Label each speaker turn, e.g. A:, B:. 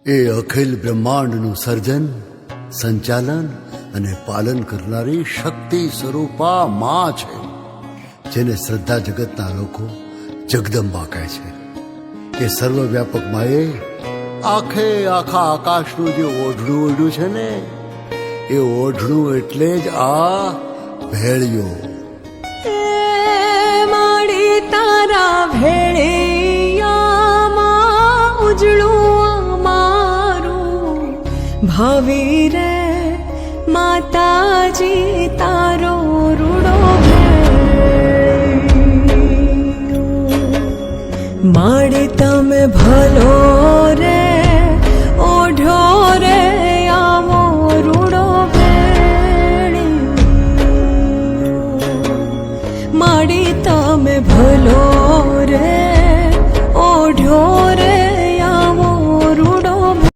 A: એ અખિલ બ્રહ્માંડનું સર્જન, સંચાલન અને પાલન કરનારી શક્તિ સ્વરૂપા માં છે, જેને શ્રદ્ધા જગતના લોકો જગદંબા કહે છે. એ સર્વવ્યાપક માએ આખે આખા આકાશનું જે ઓઢણું ઓઢ્યું છે ને, એ ઓઢણું એટલે જ આ ભેળિયો.
B: માડી તારા ભેળિયામાં ઉજળું અમારું ભાવિ રે માતાજી તારો રૂડો ભેળિયો. માડી તમે ભલો રે